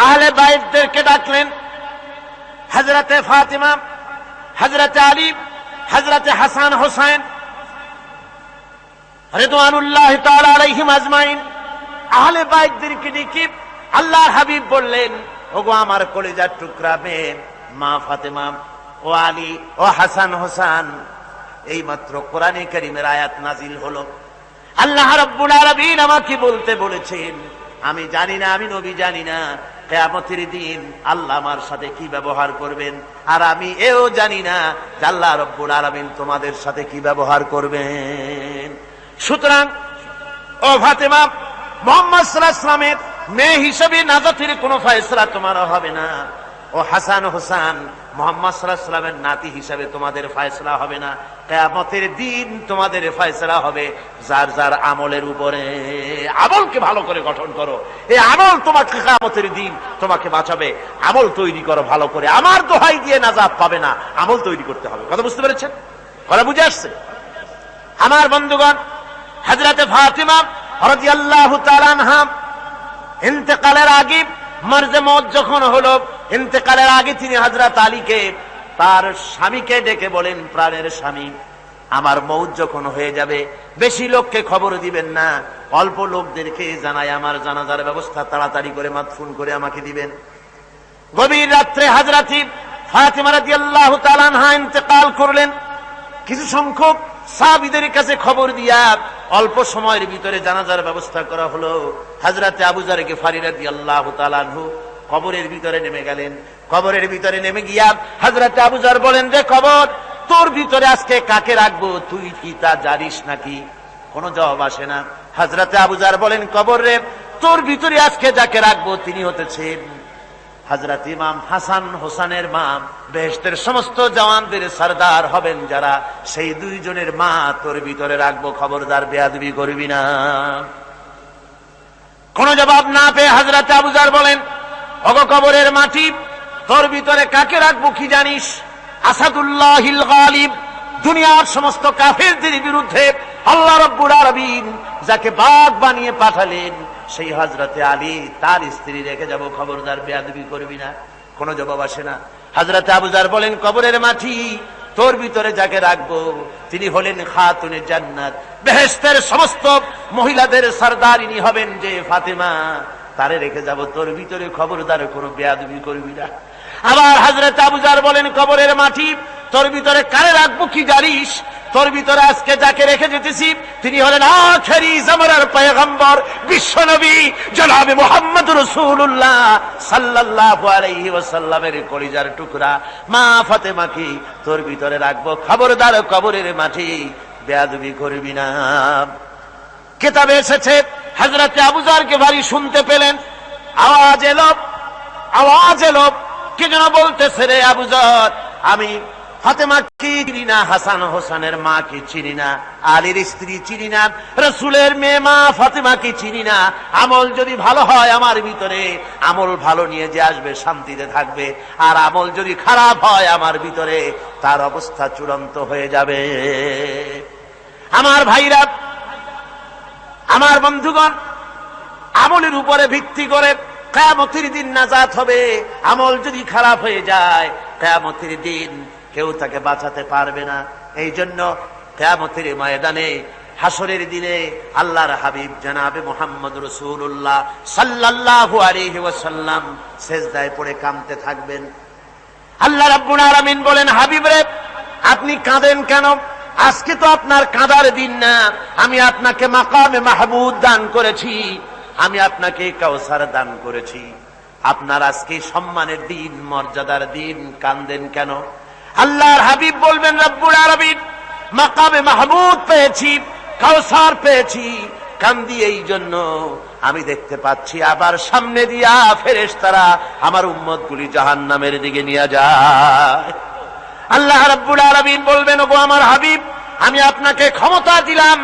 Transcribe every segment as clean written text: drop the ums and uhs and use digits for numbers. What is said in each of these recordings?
আহলে বাইতদেরকে ডাকলেন, হযরতে ফাতিমা, হযরতে আলী, হযরতে হাসান হোসেন রিদওয়ানুল্লাহি তাআলা আলাইহিম আজমাইন, আহলে বাইতদেরকে ডেকে আল্লাহর হাবিব বললেন, ওগো আমার কলিজার টুকরা মেয়ে মা ফাতেমা, ও আলী, ও হাসান হোসেন, এই মাত্র কোরআনে কারীমের আয়াত নাজিল হলো। আল্লাহ রাব্বুল আলামিন আমাকে বলতে বলেছেন, আমি জানি না, আমি নবী জানি না কিয়ামতের দিন আল্লাহ আমার সাথে কি ব্যবহার করবেন, আর আমি এও জানি না যে আল্লাহ রাব্বুল আলামিন তোমাদের সাথে কি ব্যবহার করবেন। সুতরাং ও ফাতেমা, মুহাম্মদ সাল্লাল্লাহু আলাইহি ওয়াসাল্লামের মেয়ে হিসেবে নাজাতের কোনো ফয়সালা তোমার হবে না। ও হাসান হোসেন, মুহাম্মদ সাল্লাল্লাহু আলাইহি ওয়াসাল্লামের নাতি হিসেবে তোমাদের ফয়সালা হবে না। কিয়ামতের দিন তোমাদের ফয়সালা হবে যার যার আমলের উপরে। আমলকে ভালো করে গঠন করো, এই আমল তোমাকে কিয়ামতের দিন তোমাকে বাঁচাবে। আমল তৈরি করো ভালো করে, আমার দোহাই দিয়ে নাজাত পাবে না, আমল তৈরি করতে হবে। কথা বুঝতে পেরেছেন? কথা বুঝে আসছে? আমার বন্ধুগণ, হযরতে ফাতিমা রাদিয়াল্লাহু তাআলা আনহা ইন্তেকালের আগে, মরজে মওত যখন হলো, ইন্তেকালের আগে তিনি হযরত আলীকে, তার স্বামীকে ডেকে বলেন, প্রাণের স্বামী, আমার মওত যখন হয়ে যাবে বেশি লোককে খবর দিবেন না, অল্প লোকদেরকে জানাই আমার জানাজার ব্যবস্থা তাড়াতাড়ি করে মাদফুন করে আমাকে দিবেন। গভীর রাত্রে হযরত ফাতিমা রাদিয়াল্লাহু তাআলা আনহা ইন্তেকাল করলেন। কিছু সংখ্যক সাহাবীদের কাছে খবর দিয়া অল্প সময়ের ভিতরে জানাজার ব্যবস্থা করা হলো। হযরতে আবু যর গিফারী রাদিয়াল্লাহু তাআলা আনহু কবরের ভিতরে নেমে গেলেন। কবরের ভিতরে নেমে গিয়া হযরতে আবু যর বলেন, যে কবর, তোর ভিতরে আজকে কাকে রাখবো, তুই কি তা জানিস নাকি? কোনো জবাব আসে না। হযরতে আবু যর বলেন, কবর রে, তোর ভিতরে আজকে যাকে রাখবো তিনি হতেছেন হযরত ইমাম হাসান হোসেনের মা, বেহেশতের সমস্ত জওয়ানদের সরদার হবেন যারা, সেই দুইজনের মা তোর ভিতরে রাখবো, খবরদার বেয়াদবি করবি না। কোন জবাব না পেয়ে হযরত আবু যর বলেন, ওগো কবরের মাটি, তোর ভিতরে কাকে রাখবো কি জানিস? আসাদুল্লাহিল গালিব, দুনিয়ার সমস্ত কাফেরদের বিরুদ্ধে আল্লাহ রাব্বুল আলামিন যাকে বাঘ বানিয়ে পাঠালেন, সেই হযরতে আলী, তার স্ত্রী রেখে যাব, খবরদার বেয়াদবি করবি না। কোন জবাব আসে না। হযরতে আবু যর বলেন, কবরের মাটি, তোর ভিতরে যাকে রাখবো তিনি হলেন খাতুনে জান্নাত, বেহেশতের সমস্ত মহিলাদের সরদারিনী হবেন যে ফাতেমা, তারে রেখে যাব, তোর ভিতরে খবরদার কোনো বেয়াদবি করবি না। আবার হযরত আবু যর বলেন, কবরের মাটি, তোর ভিতরে কারে রাখবো কি জানিস? তোর ভিতরে আজকে যাকে রেখে যেতেছি তিনি হলেন আখেরি জামানার পয়গম্বর, বিশ্বনবী জনাবে মুহাম্মদ রাসূলুল্লাহ সাল্লাল্লাহু আলাইহি ওয়াসাল্লামের কলিজার টুকরা মা ফাতেমাকে তোর ভিতরে রাখবো, খবরদার কবরের মাটি বেয়াদবি করবি না। কিতাবে এসেছে, হযরত আবু যর গিফারী শুনতে পেলেন, আওয়াজ এলো, কে যেন বলতেছে, রে আবু যর, আমি ফাতেমা কি চিনি না, হাসান হোসেনের মা কি চিনি না, আলীর স্ত্রী চিনি না, রাসূলের মেয়ে মা ফাতেমা কি চিনি না। আমল যদি ভালো হয় আমার ভিতরে, আমল ভালো নিয়ে যে আসবে শান্তিতে থাকবে, আর আমল যদি খারাপ হয় আমার ভিতরে, তার অবস্থা চূড়ান্ত হয়ে যাবে। আমার ভাইরা, আমার বন্ধুগণ, আমলের উপরে ভিত্তি করে কিয়ামতের দিন নাজাত হবে। আমল যদি খারাপ হয়ে যায়, কিয়ামতের দিন কেউ তাকে বাঁচাতে পারবে না। এই জন্য কিয়ামতের ময়দানে, হাসরের দিনে আল্লাহর হাবিব জনাবে মুহাম্মদ রাসূলুল্লাহ সাল্লাল্লাহু আলাইহি ওয়াসাল্লাম সিজদায় পড়ে কাঁদতে থাকবেন। আল্লাহ রাব্বুল আলামিন বলেন, হাবিব রে, আপনি কাঁদেন কেন? আজকে তো আপনার কাঁদার দিন না, আমি আপনাকে মাকামে মাহমুদ দান করেছি, আমি আপনাকে কাউসার দান করেছি, আপনার আজকে সম্মানের দিন, মর্যাদার দিন, কাঁদেন কেন? আল্লাহর হাবিব বলবেন, রব্বুল আলামিন, মাকামে মাহমুদ পেয়েছি, কাউসার পেয়েছি, কান্দি এই জন্য আমি দেখতে পাচ্ছি আবার সামনে দিয়া ফেরেশতারা আমার উম্মতগুলি জাহান্নামের দিকে নিয়ে যায়। আল্লাহ রাব্বুল আলামিন বলবেন, ওগো আমার হাবিব, আমি আপনাকে ক্ষমতা দিলাম,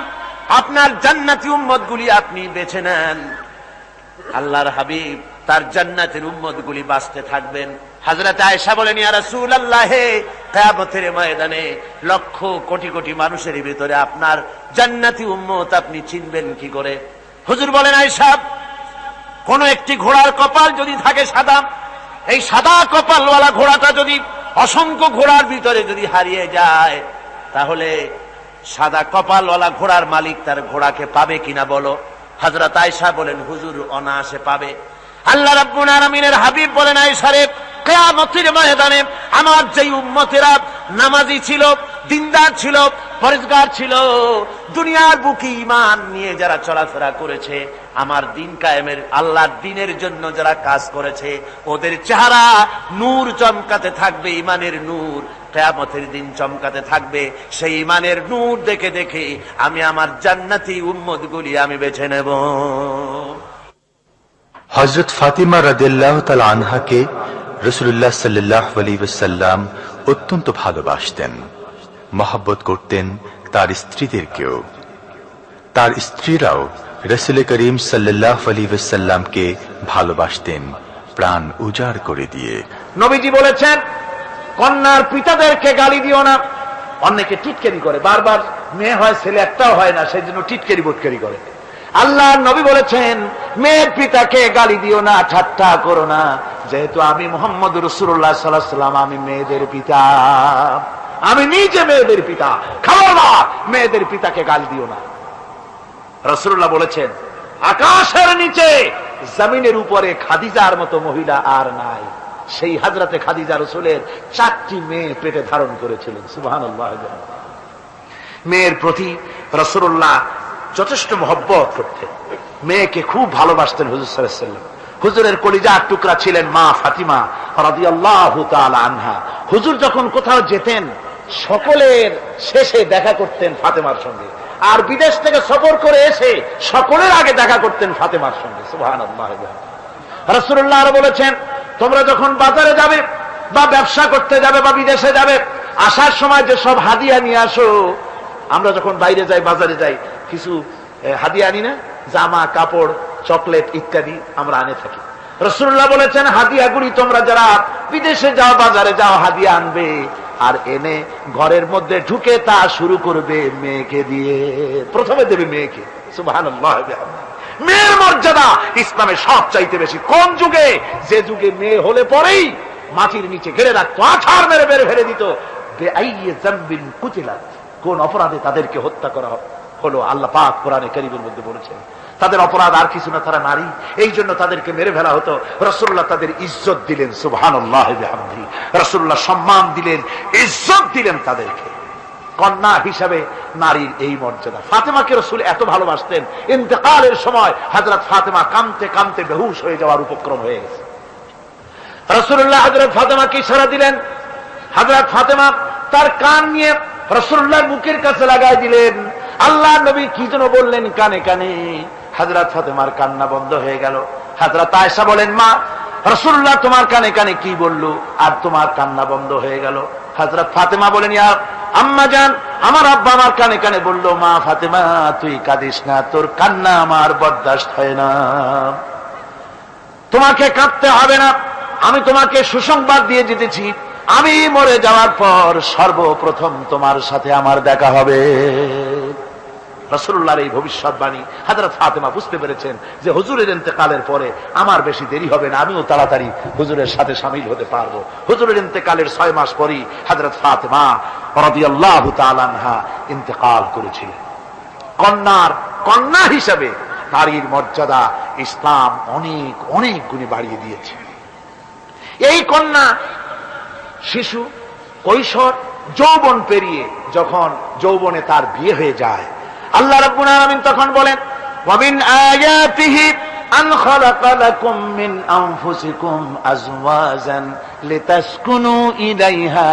আপনার জান্নাতি উম্মতগুলি আপনি বেছে নেন। আল্লাহর হাবিব তার জান্নাতের উম্মতগুলি বাঁচতে থাকবেন। হযরত আয়েশা বলেন, ইয়া রাসূলুল্লাহ, কিয়ামতের ময়দানে লক্ষ কোটি কোটি মানুষের ভিতরে আপনার জান্নাতি উম্মত আপনি চিনবেন কি করে? হুজুর বলেন, আয়েশা, কোন একটি ঘোড়ার কপাল যদি থাকে সাদা, এই সাদা কপালওয়ালা ঘোড়াটা যদি অসংখ্য ঘোড়ার ভিতরে যদি হারিয়ে যায়, তাহলে সাদা কপালওয়ালা ঘোড়ার মালিক তার ঘোড়াকে পাবে কিনা বলো? হযরত আয়েশা বলেন, হুজুর অনায়াসে পাবে। আল্লাহ রাব্বুল আলামিনের হাবিব বলেন, আয়েশা রে, কিয়ামতের ময়দানে আমার যেই উম্মতেরা নামাজি ছিল, দিনদার ছিল, পরেজগার ছিল, দুনিয়ার বুকে ঈমান নিয়ে যারা চলাফেরা করেছে, আমার দিন কায়েমের আল্লাহর দিনের জন্য যারা কাজ করেছে, ওদের চেহারা নূর চমকাতে থাকবে, ঈমানের নূর কিয়ামতের দিন চমকাতে থাকবে। সেই ঈমানের নূর দেখে দেখে আমি আমার জান্নাতি উম্মতগুলি আমি বেছে নেব। হযরত ফাতিমা রাদিয়াল্লাহু তাআলা আনহাকে রাসূলুল্লাহ সাল্লাল্লাহু আলাইহি ওয়াসাল্লাম অত্যন্ত ভালোবাসতেন, মহব্বত করতেন তার স্ত্রীদেরকেও। তার স্ত্রীরাও রাসূল করিম সাল্লাল্লাহু আলাইহি ওয়াসাল্লামকে ভালোবাসতেন প্রাণ উজাড় করে দিয়ে। নবীজি বলেছেন, কন্যার পিতাদেরকে গালি দিও না। অনেকে টিটকারি করে, বারবার মেয়ে হয় ছেলে একটাও হয় না, সেই জন্য টিটকারি বোটকারি করে। আল্লাহ নবী বলেছেন, মেয়ের পিতাকে গালি দিও না, ঠাট্টা করো না, যেহেতু আমি মুহাম্মদ রাসূলুল্লাহ সাল্লাল্লাহু আলাইহি ওয়াসাল্লাম, আমি মেয়েদের পিতা, আমি নিজে মেয়েদের পিতা। খবরদার মেয়েদের পিতাকে গালি দিও না। রাসূলুল্লাহ বলেছেন, আকাশের নিচে জমিনের উপরে খাদিজার মতো মহিলা আর নাই। সেই হযরতে খাদিজা রাসূলের 4টি মেয়ে পেটে ধারণ করেছিলেন। সুবহানাল্লাহ। মেয়ের প্রতি রাসূলুল্লাহ যথেষ্ট মহব্বত করতেন, মেয়েকে খুব ভালোবাসতেন হুজুর সাল্লাল্লাহু আলাইহি ওয়াসাল্লাম। হুজুরের কলিজার টুকরা ছিলেন মা ফাতিমা রাদিয়াল্লাহু তাআলা আনহা। হুজুর যখন কোথাও যেতেন, সকলের শেষে দেখা করতেন ফাতেমার সঙ্গে, আর বিদেশ থেকে সফর করে এসে সকলের আগে দেখা করতেন ফাতেমার সঙ্গে। সুবহানাল্লাহ। রাসূলুল্লাহ আরো বলেছেন, তোমরা যখন বাজারে যাবে বা ব্যবসা করতে যাবে বা বিদেশে যাবে, আসার সময় যে সব হাদিয়া নিয়ে আসো। আমরা যখন বাইরে যাই, বাজারে যাই, কিছু হাদিয়া আনি না, জামা কাপড় চকলেট ইত্যাদি আমরা আনে থাকি। রাসূলুল্লাহ বলেছেন, হাদিয়াগুলি তোমরা যারা বিদেশে যাও, বাজারে যাও, হাদিয়া আনবে, আর এনে ঘরের মধ্যে ঢুকে তা শুরু করবে মেয়েকে দিয়ে। প্রথমে দেবে মেয়েকে। সুবহানাল্লাহ। মেয়ের মর্যাদা ইসলামে সব চাইতে বেশি। কোন যুগে? যে যুগে মেয়ে হলে পরেই মাটির নিচে ঘেরে রাখতো, আছাড় মেরে বের ফেলে দিত। বেআইয়ি যামবিন কুতিলাত, কোন অপরাধে তাদেরকে হত্যা করা হলো, আল্লাহ পাক কোরআনে কারীমের মধ্যে বলেছেন। তাদের অপরাধ আর কিছু না, তারা নারী, এই জন্য তাদেরকে মেরে ফেলা হতো। রাসূলুল্লাহ তাদের ইজ্জত দিলেন। সুবহানাল্লাহ বিহামদিহি। রাসূলুল্লাহ সম্মান দিলেন, ইজ্জত দিলেন তাদেরকে। কন্যা হিসাবে নারীর এই মর্যাদা। ফাতেমাকে রাসূল এত ভালোবাসতেন, ইন্তেকালের সময় হযরত ফাতেমা কাঁদতে কাঁদতে বেহুশ হয়ে যাওয়ার উপক্রম হয়ে গেছে। রাসূলুল্লাহ হযরত ফাতেমাকে ইশারা দিলেন। হযরত ফাতেমা তার কান নিয়ে রাসূলুল্লাহর মুখের কাছে লাগাই দিলেন। আল্লাহ নবী কি যেন বললেন কানে কানে, হযরত ফাতেমার কান্না বন্ধ হয়ে গেল। হযরত আয়েশা বলেন, মা, রাসূলুল্লাহ তোমার কানে কানে কি বললো আর তোমার কান্না বন্ধ হয়ে গেল? হযরত ফাতেমা বলেন, ইয়া আম্মা জান, আমার আব্বা আমার কানে কানে বললো, মা ফাতেমা তুই কাঁদিস না, তোর কান্না আমার বরদাস্ত হয় না, তোমাকে কাঁদতে হবে না। আমি তোমাকে সুসংবাদ দিয়ে যেতেছি, আমি মরে যাওয়ার পর সর্বপ্রথম তোমার সাথে আমার দেখা হবে। রাসূলুল্লাহর এই ভবিষ্যৎবাণী হযরত ফাতেমা বুঝতে পেরেছেন যে হুজুরের ইন্তেকালের পরে আমার বেশি দেরি হবে না, আমিও তাড়াতাড়ি হুজুরের সাথে শামিল হতে পারবো। হুজুরের ইন্তেকালের 6 মাস পরেই হযরত ফাতেমা রাদিয়াল্লাহু তাআলা আনহা ইন্তেকাল করেছিলেন। কন্যা হিসাবে নারীর মর্যাদা ইসলাম অনেক অনেক গুণে বাড়িয়ে দিয়েছে। এই কন্যা শিশু, কৈশোর, যৌবন পেরিয়ে যখন যৌবনে তার বিয়ে হয়ে যায়, আল্লাহ রাব্বুল আলামিন তখন বলেন, ওয়া মিন আয়াতিহি আন খালাকা লাকুম মিন আনফুসিকুম আজওয়াজান লিতাসকুনু ইলাইহা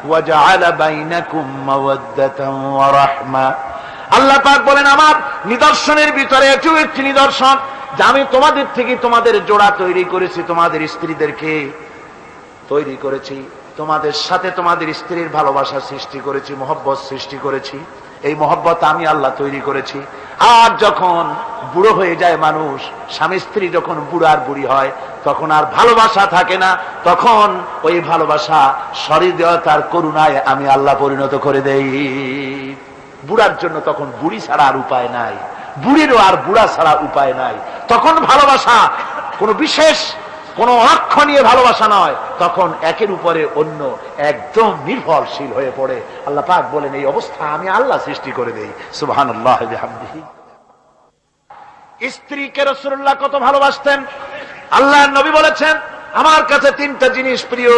ওয়া জাআলা বাইনাকুম মাওয়াদ্দাতান ওয়া রাহমা। আল্লাহ পাক বলেন, আমার নিদর্শনের ভিতরে এটিও একটি নিদর্শন যে আমি তোমাদের থেকে তোমাদের জোড়া তৈরি করেছি, তোমাদের স্ত্রীদেরকে তৈরি করেছি, তোমাদের সাথে তোমাদের স্ত্রীর ভালোবাসা সৃষ্টি করেছি, মহব্বত সৃষ্টি করেছি। এই মহব্বত আমি আল্লাহ তৈরি করেছি। আর যখন বুড়ো হয়ে যায় মানুষ, স্বামী স্ত্রী যখন বুড়ার বুড়ি হয়, তখন আর ভালোবাসা থাকে না, তখন ওই ভালোবাসা সহৃদয়তার করুণায় আমি আল্লাহ পরিণত করে দেই। বুড়ার জন্য তখন বুড়ি ছাড়া আর উপায় নাই, বুড়িরও আর বুড়া ছাড়া উপায় নাই। তখন ভালোবাসা কোন বিশেষ কোন লক্ষ্য নিয়ে ভালোবাসা নয়, তখন একের উপরে অন্য একদম নির্ভরশীল হয়ে পড়ে। আল্লাহ পাক বলেন এই অবস্থা আমি আল্লাহ সৃষ্টি করে দেই। সুবহানাল্লাহ ওয়া বিহামদিহি। স্ত্রীকে রাসূলুল্লাহ কত ভালোবাসতেন। আল্লাহর নবী বলেছেন আমার কাছে তিনটা জিনিস প্রিয়,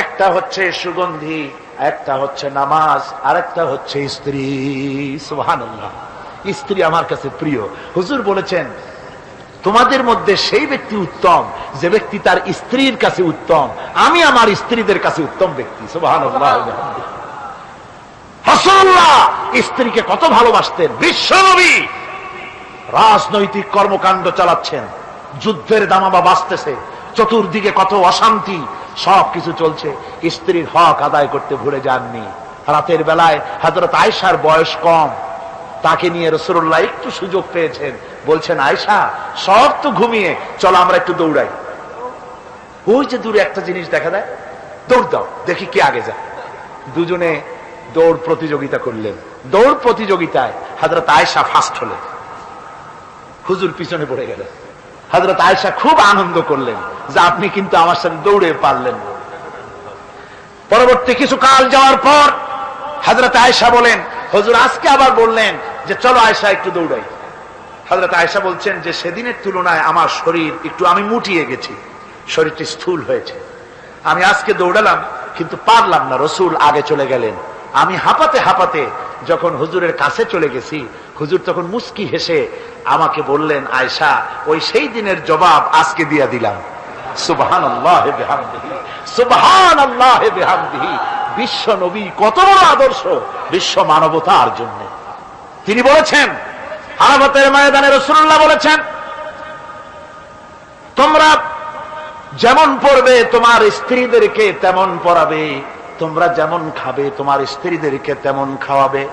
একটা হচ্ছে সুগন্ধি, একটা হচ্ছে নামাজ, আর একটা হচ্ছে স্ত্রী। সুবহানাল্লাহ। স্ত্রী আমার কাছে প্রিয়। হুজুর বলেছেন তোমাদের মধ্যে সেই ব্যক্তি উত্তম যে ব্যক্তি তার স্ত্রীর কাছে উত্তম। আমি আমার স্ত্রীদের কাছে উত্তম ব্যক্তি। সুবহানাল্লাহ। রাসূলুল্লাহ স্ত্রীকে কত ভালোবাসতেন। বিশ্বনবী রাজনৈতিক কর্মকাণ্ড চালাচ্ছেন, যুদ্ধের দামামা বাজতেছে, চতুর্দিকে কত অশান্তি, সবকিছু চলছে, স্ত্রীর হক আদায় করতে ভুলে যাননি। রাতের বেলায় হযরত আয়েশার বয়স কম, তাকে নিয়ে রাসূলুল্লাহ একটু সুযোগ পেয়েছেন, বলছেন আয়েশা সব তো ঘুমিয়ে, চলো আমরা একটু দৌড়াই। ওই যে দূরে একটা জিনিস দেখা যায়, দৌড় দাও দেখি কে আগে যায়। দুজনে দৌড় প্রতিযোগিতা করলেন। দৌড় প্রতিযোগিতায় হযরত আয়েশা ফার্স্ট হলেন, হুজুর পিছনে পড়ে গেলেন। হযরত আয়েশা খুব আনন্দ করলেন যে আপনি কিন্তু আমার সাথে দৌড়ে পারলেন। পরবর্তী কিছু কাল যাওয়ার পর হযরত আয়েশা বলেন হুজুর আজকে আবার বললেন যে চলো আয়েশা একটু দৌড়াই। হযরত আয়েশা বলছেন যে সেদিনের তুলনায় আমার শরীর একটু, আমি মুটিয়ে গেছি, শরীরটি স্থূল হয়েছে। আমি আজকে দৌড়ালাম কিন্তু পারলাম না, রাসূল আগে চলে গেলেন। আমি হাঁপাতে হাঁপাতে যখন হুজুরের কাছে চলে গেছি, হুজুর তখন মুস্কি হেসে আমাকে বললেন আয়েশা ওই সেই দিনের জবাব আজকে দিয়া দিলাম। সুবহানাল্লাহ বিহামদিহি, সুবহানাল্লাহ বিহামদিহি। বিশ্ব নবী কত বড় আদর্শ বিশ্ব মানবতার জন্য। তিনি বলেছেন আরাফাতের ময়দানে রাসূলুল্লাহ বলেছেন তোমরা যেমন পড়বে তোমার স্ত্রীদেরকে তেমন পড়াবে, তোমরা যেমন খাবে তোমার স্ত্রীদেরকে তেমন খাওয়াবে।